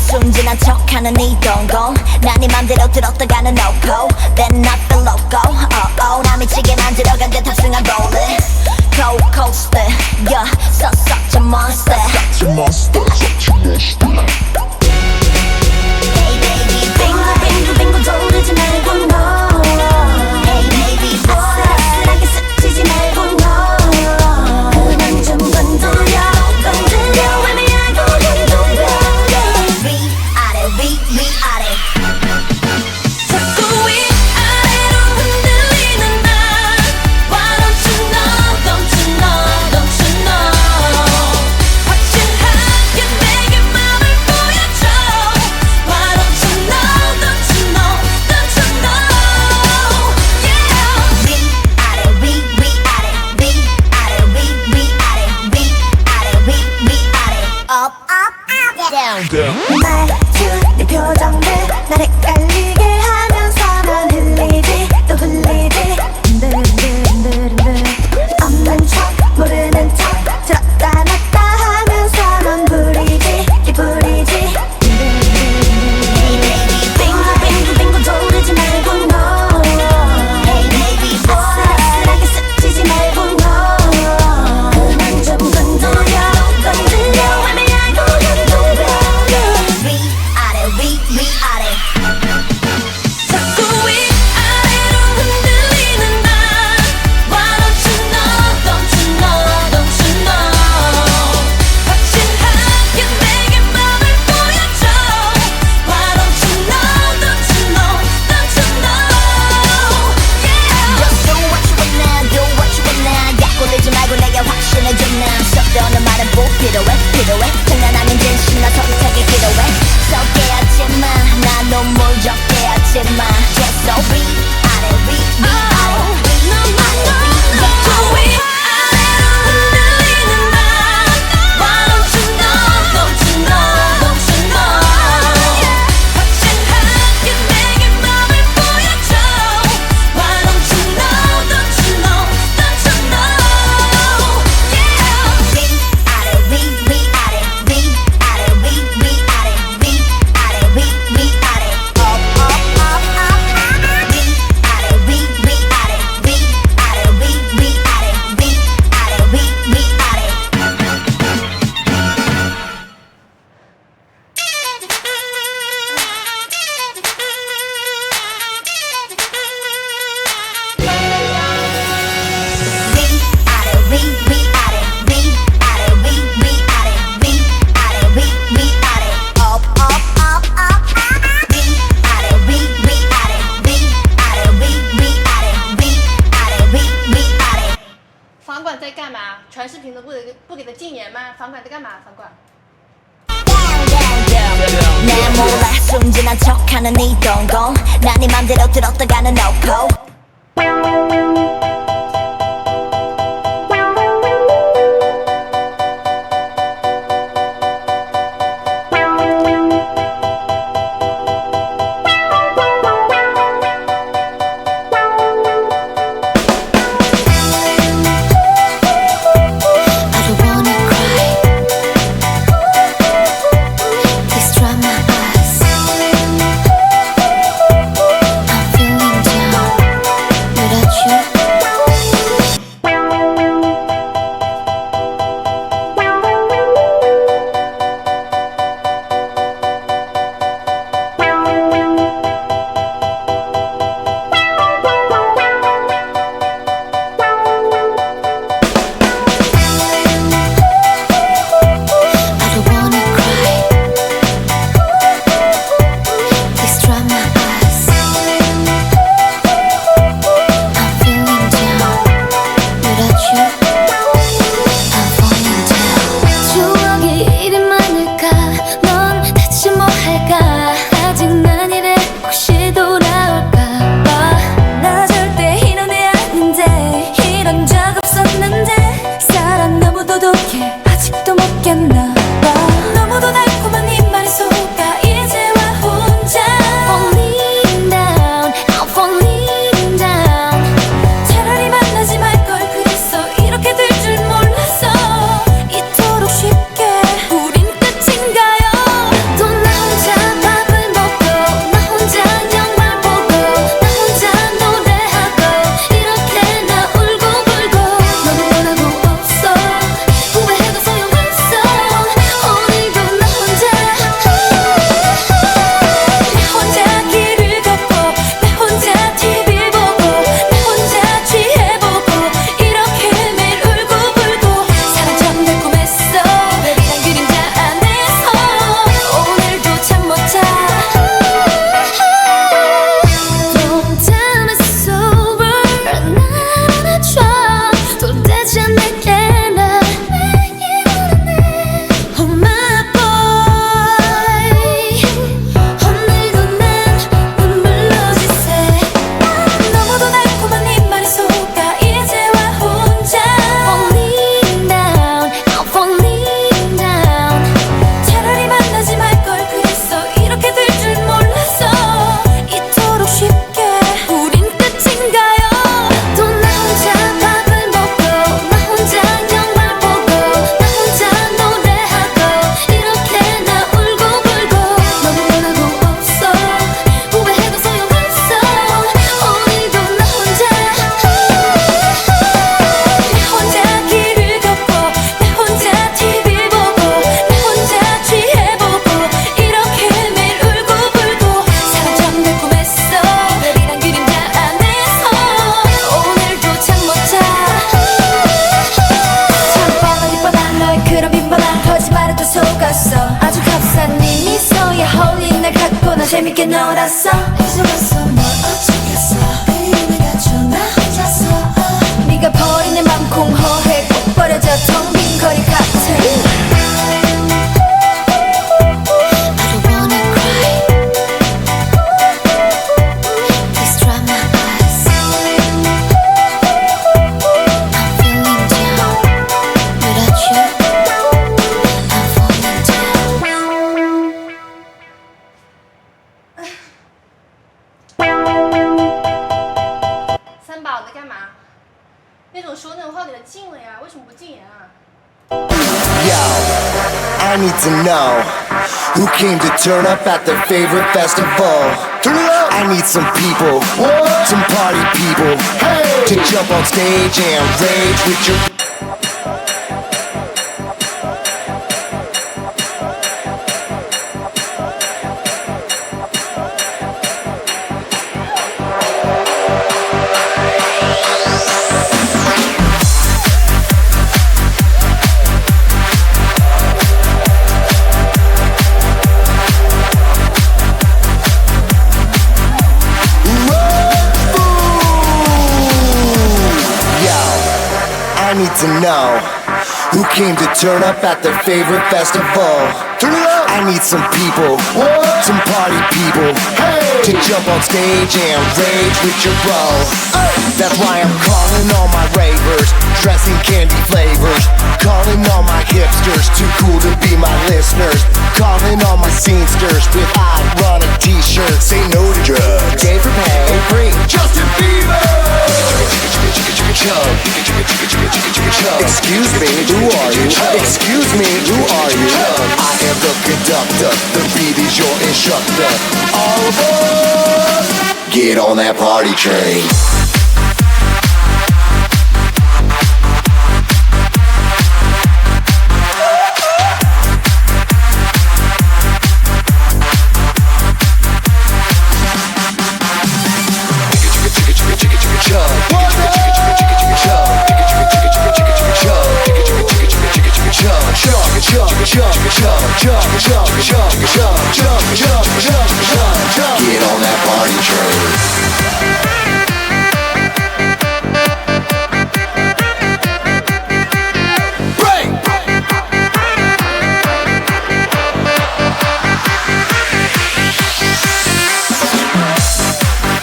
순진한 척하는 네 동공 난 네 맘대로 들었다가는 no go Then I feel loco oh oh 나 미치게 만들어간 듯 탑승한 rolling Cold coaster yeah such a monster Such a monster Such a monster Hey baby boy 빙글빙글 돌리지 말고 no Hey baby boy 아슬아슬하게 스치지 말고 no 그만 좀 건드려 건드려 애매하고 흔들려 위아래 자꾸 위아래로 흔들리는 나 Why don't you know don't you know don't you know 확실하게 내게 맘을 보여줘 Why don't you know don't you know don't you know yeah 위아래 up up up down 말투 네 표정들 날 헷갈리게 하면서만 흘리지 또 흘리지 흔들흔들 없는 척 모르는 척 들었다 놨다 하면서만 부리지 기부리지 Hey baby boy 빙글빙글 돌리지 말고 no Hey baby boy 아슬아슬하게 스치지 말고 no 그만 좀 건드려 건드려 애매하고 흔들려 위아래 자꾸 위아래로 흔들리는 나 Why don't you know don't you know don't you know 확실하게 내게 맘을 보여줘 Why don't you know don't you know don't you know yeah Just do what you want now do what you want now 약 올리지 말고 내게 확신을 줘 now 썩대어는 말은 필요해 장난하면 진심 나 터득하게 필요해 썩게 하지마 나 눈물 적게 하지마 Just so 위아래 자꾸 위아래로 흔들리는 나 Why don't you know don't you know don't you know 확실하게 내게 맘을 보여줘 Why don't you know don't you know don't you know yeah房管在干嘛？传视频都不给他禁言吗？房管在干嘛？房管。 난 몰라 순진한 척하는 네 동공 난 네 맘대로 들었다가는 no go I don't wanna cry Please dry my eyes I'm feeling down without you 재밌게 놀았어 이제 와서 뭘 어쩌겠어 베이비 내가 나 혼자서 네가 버린 내 맘 공허해 꼭 버려져 텅 빈 거리 같아三宝你在干嘛？那种说那种话给他禁了呀，为什么不禁言啊？ Yo, I need to know who came to turn up at their favorite festival. Turn it up. I need some people, some party people, to jump on stage and rage with your. I need to know who came to turn up at their favorite festival. Turn it up. I need some people, some party people, to jump on stage and rage with your bro. That's why I'm calling all my ravers, dressing candy flavors. Calling all my hipsters, too cool to be my listeners. Calling all my scenesters with ironic t-shirts. Say no to drugs, gay for pay, and free. Justin Bieber. Excuse me, who are you? Excuse me, who are you? I am the conductor, the beat is your instructor. All aboard! Get on that party train. Get on that party train.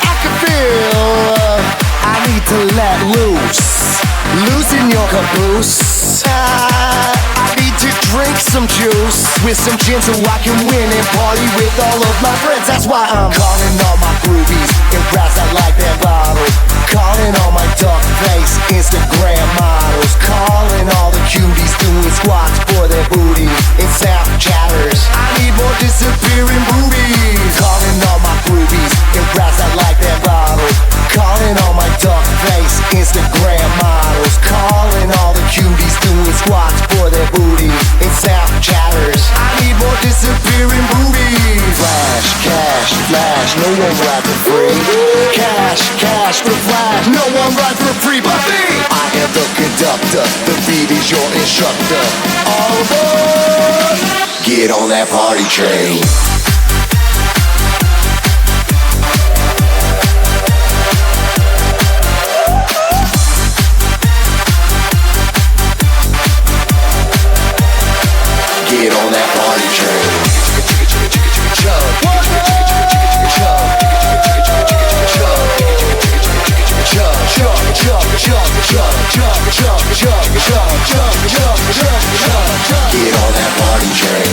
I can feel I need to let loose, loosen your caboose. I need to drink some juice with some gin so I can win and party with all of my friends. That's why I'm calling all my groupies and brass that like that bottle. Calling all my duck face Instagram models. Calling all the cuties doing squats for their booty and Snapchatters. I need more disappearing boobies. Calling all my groupies and brass that like that bottle. Calling all my duck face Instagram models. Calling all the cuties doing squats for their booty and Snapchatters. I need more disappearing boobies. Flash, cash, flash, no one ride for free. Cash, cash for flash, no one ride for free but me. I am the conductor, the beat is your instructor. All aboard! Get on that party train. Get on that party train. Get on that party train.